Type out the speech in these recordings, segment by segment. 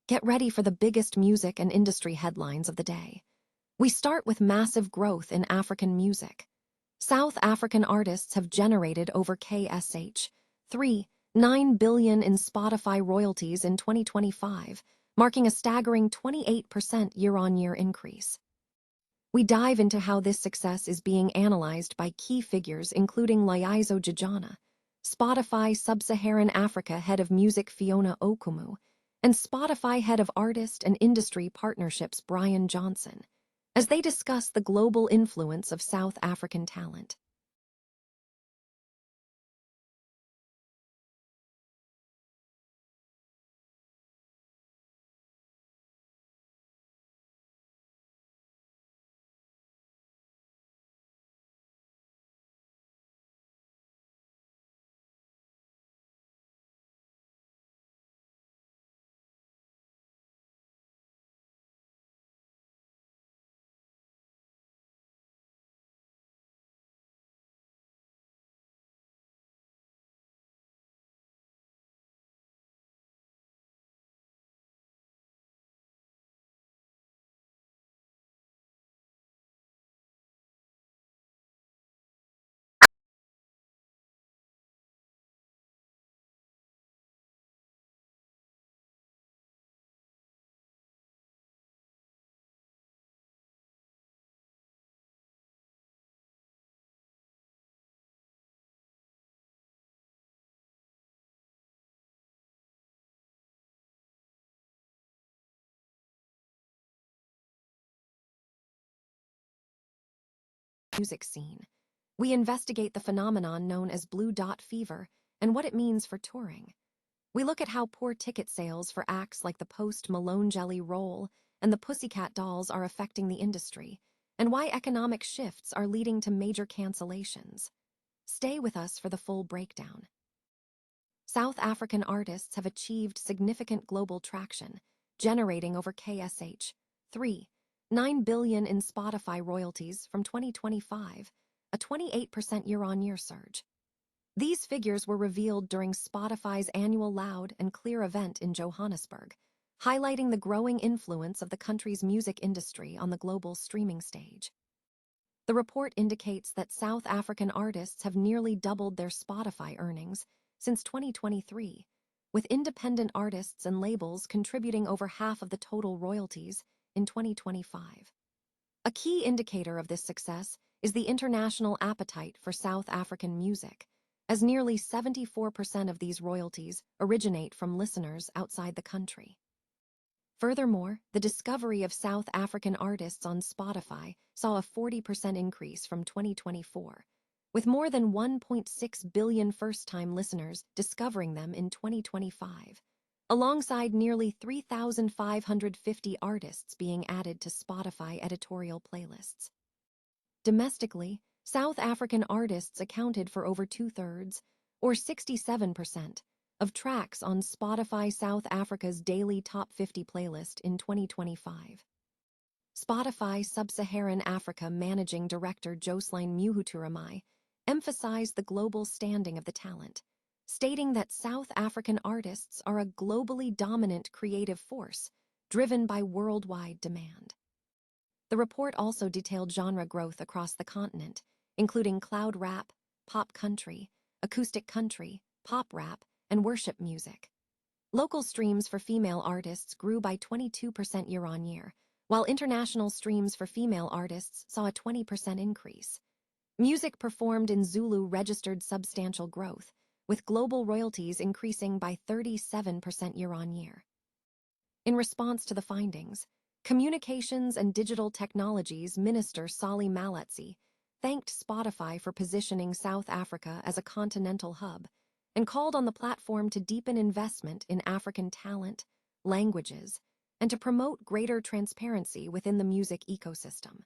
Get ready for the biggest music and industry headlines of the day. We start with massive growth in African music. South African artists have generated over KSH 3.9 billion in Spotify royalties in 2025, marking a staggering 28% year-on-year increase. We dive into how this success is being analyzed by key figures including Laizo Jajana, Spotify Sub-Saharan Africa head of music Fiona Okumu, and Spotify head of artist and industry partnerships Brian Johnson, as they discuss the global influence of South African talent. Music scene. We investigate the phenomenon known as Blue Dot Fever and what it means for touring. We look at how poor ticket sales for acts like the Post Malone Jelly Roll and the Pussycat Dolls are affecting the industry, and why economic shifts are leading to major cancellations. Stay with us for the full breakdown. South African artists have achieved significant global traction, generating over KSH 3.9 billion in Spotify royalties from 2025, a 28% year-on-year surge. These figures were revealed during Spotify's annual Loud and Clear event in Johannesburg, highlighting the growing influence of the country's music industry on the global streaming stage. The report indicates that South African artists have nearly doubled their Spotify earnings since 2023, with independent artists and labels contributing over half of the total royalties in 2025. A key indicator of this success is the international appetite for South African music, as nearly 74% of these royalties originate from listeners outside the country. Furthermore, the discovery of South African artists on Spotify saw a 40% increase from 2024, with more than 1.6 billion first-time listeners discovering them in 2025, alongside nearly 3,550 artists being added to Spotify editorial playlists. Domestically, South African artists accounted for over two-thirds, or 67%, of tracks on Spotify South Africa's daily Top 50 playlist in 2025. Spotify Sub-Saharan Africa Managing Director Jocelyn Muhuturamai emphasized the global standing of the talent, stating that South African artists are a globally dominant creative force driven by worldwide demand. The report also detailed genre growth across the continent, including cloud rap, pop country, acoustic country, pop rap, and worship music. Local streams for female artists grew by 22% year-on-year, while international streams for female artists saw a 20% increase. Music performed in Zulu registered substantial growth, with global royalties increasing by 37% year-on-year. In response to the findings, Communications and Digital Technologies Minister Sali Malatsi thanked Spotify for positioning South Africa as a continental hub and called on the platform to deepen investment in African talent, languages, and to promote greater transparency within the music ecosystem.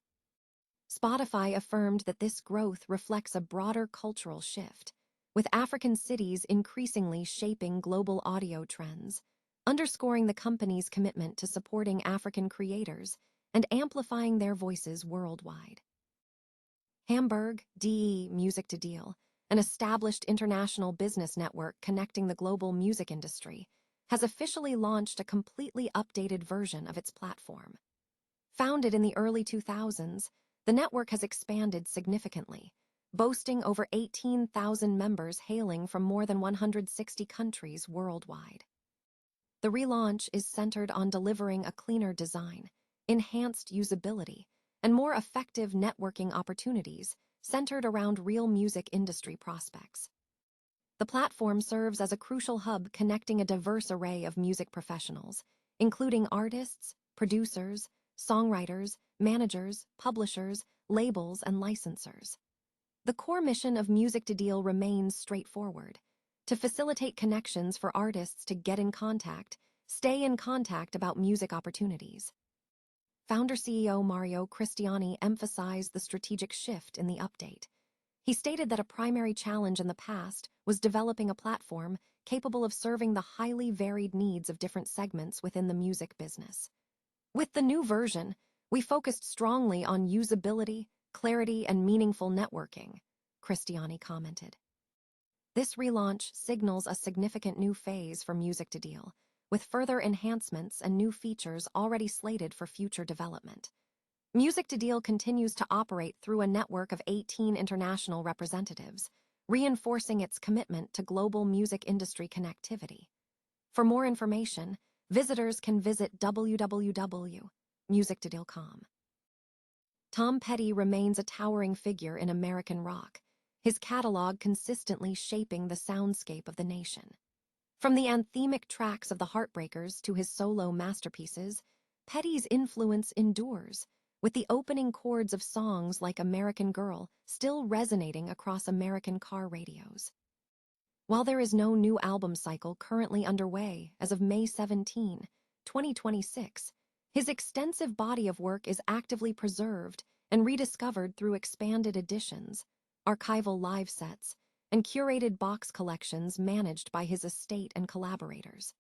Spotify affirmed that this growth reflects a broader cultural shift, with African cities increasingly shaping global audio trends, underscoring the company's commitment to supporting African creators and amplifying their voices worldwide. Hamburg DE Music to Deal, an established international business network connecting the global music industry, has officially launched a completely updated version of its platform. Founded in the early 2000s, the network has expanded significantly, boasting over 18,000 members hailing from more than 160 countries worldwide. The relaunch is centered on delivering a cleaner design, enhanced usability, and more effective networking opportunities centered around real music industry prospects. The platform serves as a crucial hub connecting a diverse array of music professionals, including artists, producers, songwriters, managers, publishers, labels, and licensors. The core mission of Music to Deal remains straightforward: to facilitate connections for artists to stay in contact about music opportunities. Founder CEO Mario Cristiani emphasized the strategic shift in the update. He stated that a primary challenge in the past was developing a platform capable of serving the highly varied needs of different segments within the music business. With the new version, we focused strongly on usability, clarity, and meaningful networking, Cristiani commented. This relaunch signals a significant new phase for Music to Deal, with further enhancements and new features already slated for future development. Music to Deal continues to operate through a network of 18 international representatives, reinforcing its commitment to global music industry connectivity. For more information, visitors can visit www.musictodeal.com. Tom Petty remains a towering figure in American rock, his catalog consistently shaping the soundscape of the nation. From the anthemic tracks of the Heartbreakers to his solo masterpieces, Petty's influence endures, with the opening chords of songs like American Girl still resonating across American car radios. While there is no new album cycle currently underway as of May 17, 2026, his extensive body of work is actively preserved and rediscovered through expanded editions, archival live sets, and curated box collections managed by his estate and collaborators.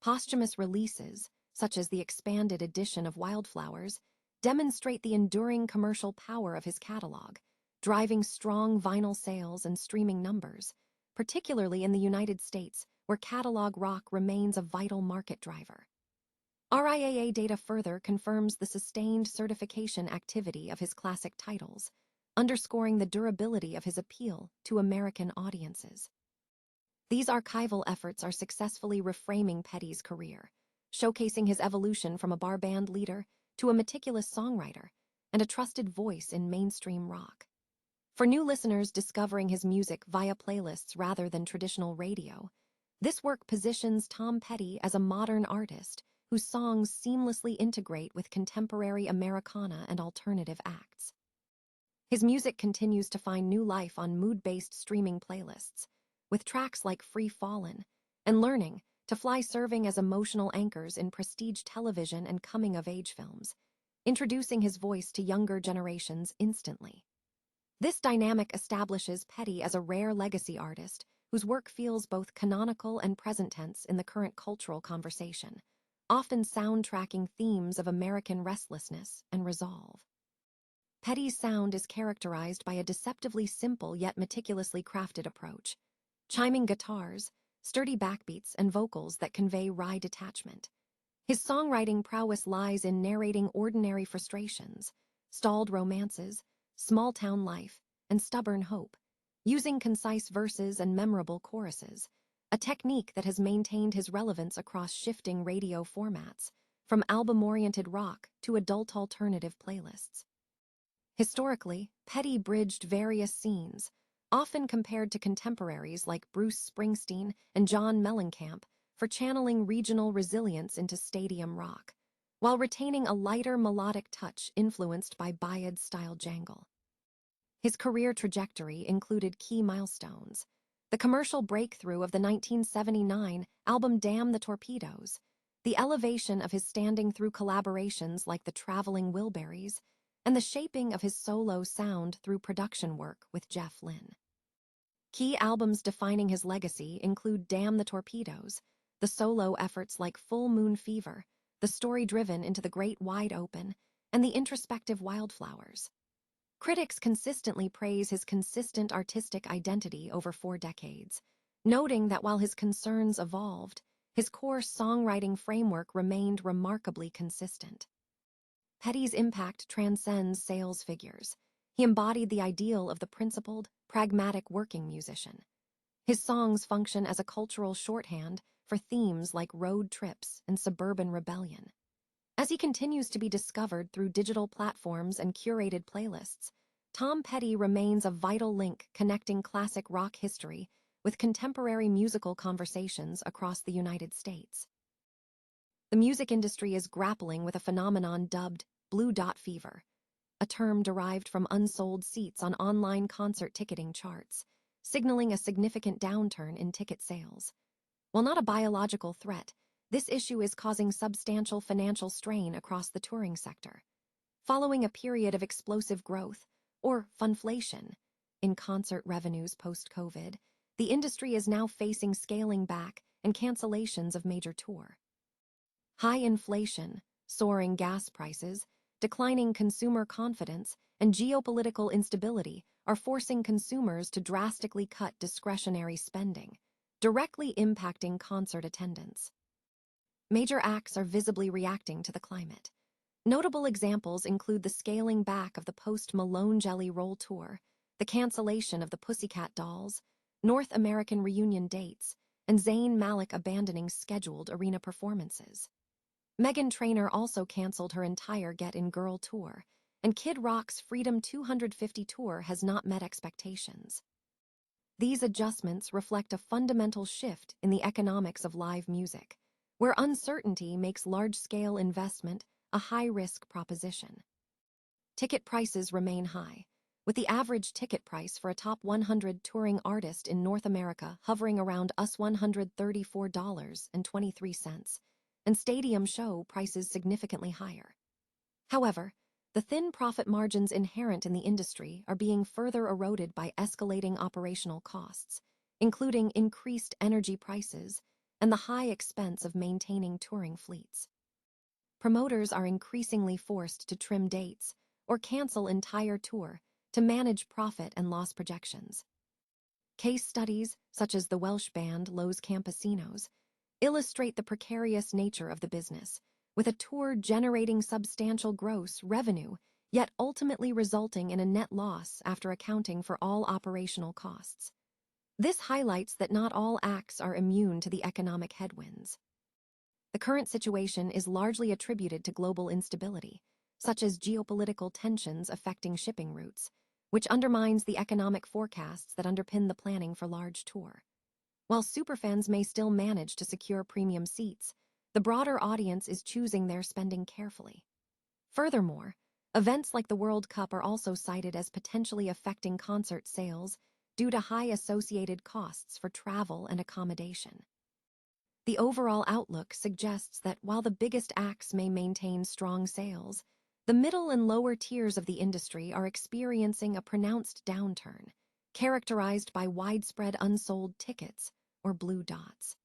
Posthumous releases, such as the expanded edition of Wildflowers, demonstrate the enduring commercial power of his catalog, driving strong vinyl sales and streaming numbers, particularly in the United States, where catalog rock remains a vital market driver. RIAA data further confirms the sustained certification activity of his classic titles, underscoring the durability of his appeal to American audiences. These archival efforts are successfully reframing Petty's career, showcasing his evolution from a bar band leader to a meticulous songwriter and a trusted voice in mainstream rock. For new listeners discovering his music via playlists rather than traditional radio, this work positions Tom Petty as a modern artist whose songs seamlessly integrate with contemporary Americana and alternative acts. His music continues to find new life on mood-based streaming playlists, with tracks like Free Fallin' and Learning to Fly serving as emotional anchors in prestige television and coming-of-age films, introducing his voice to younger generations instantly. This dynamic establishes Petty as a rare legacy artist whose work feels both canonical and present tense in the current cultural conversation, often soundtracking themes of American restlessness and resolve. Petty's sound is characterized by a deceptively simple yet meticulously crafted approach: chiming guitars, sturdy backbeats, and vocals that convey wry detachment. His songwriting prowess lies in narrating ordinary frustrations, stalled romances, small-town life, and stubborn hope, using concise verses and memorable choruses, a technique that has maintained his relevance across shifting radio formats, from album-oriented rock to adult alternative playlists. Historically, Petty bridged various scenes, often compared to contemporaries like Bruce Springsteen and John Mellencamp, for channeling regional resilience into stadium rock, while retaining a lighter melodic touch influenced by Bayard-style jangle. His career trajectory included key milestones: the commercial breakthrough of the 1979 album Damn the Torpedoes, the elevation of his standing through collaborations like the Traveling Wilburys, and the shaping of his solo sound through production work with Jeff Lynne. Key albums defining his legacy include Damn the Torpedoes, the solo efforts like Full Moon Fever, the story driven Into the Great Wide Open, and the introspective Wildflowers. Critics consistently praise his consistent artistic identity over 4 decades, noting that while his concerns evolved, his core songwriting framework remained remarkably consistent. Petty's impact transcends sales figures. He embodied the ideal of the principled, pragmatic working musician. His songs function as a cultural shorthand for themes like road trips and suburban rebellion. As he continues to be discovered through digital platforms and curated playlists, Tom Petty remains a vital link connecting classic rock history with contemporary musical conversations across the United States. The music industry is grappling with a phenomenon dubbed blue dot fever, a term derived from unsold seats on online concert ticketing charts, signaling a significant downturn in ticket sales. While not a biological threat, this issue is causing substantial financial strain across the touring sector. Following a period of explosive growth, or funflation, in concert revenues post-COVID, the industry is now facing scaling back and cancellations of major tour. High inflation, soaring gas prices, declining consumer confidence, and geopolitical instability are forcing consumers to drastically cut discretionary spending, directly impacting concert attendance. Major acts are visibly reacting to the climate. Notable examples include the scaling back of the post-Malone Jelly Roll Tour, the cancellation of the Pussycat Dolls, North American reunion dates, and Zayn Malik abandoning scheduled arena performances. Meghan Trainor also canceled her entire Get In Girl tour, and Kid Rock's Freedom 250 tour has not met expectations. These adjustments reflect a fundamental shift in the economics of live music, where uncertainty makes large-scale investment a high-risk proposition. Ticket prices remain high, with the average ticket price for a top 100 touring artist in North America hovering around $134.23, and stadium show prices significantly higher. However, the thin profit margins inherent in the industry are being further eroded by escalating operational costs, including increased energy prices and the high expense of maintaining touring fleets. Promoters are increasingly forced to trim dates or cancel entire tour to manage profit and loss projections. Case studies, such as the Welsh band Los Campesinos, illustrate the precarious nature of the business, with a tour generating substantial gross revenue, yet ultimately resulting in a net loss after accounting for all operational costs. This highlights that not all acts are immune to the economic headwinds. The current situation is largely attributed to global instability, such as geopolitical tensions affecting shipping routes, which undermines the economic forecasts that underpin the planning for large tour. While superfans may still manage to secure premium seats, the broader audience is choosing their spending carefully. Furthermore, events like the World Cup are also cited as potentially affecting concert sales due to high associated costs for travel and accommodation. The overall outlook suggests that while the biggest acts may maintain strong sales, the middle and lower tiers of the industry are experiencing a pronounced downturn, characterized by widespread unsold tickets or blue dots.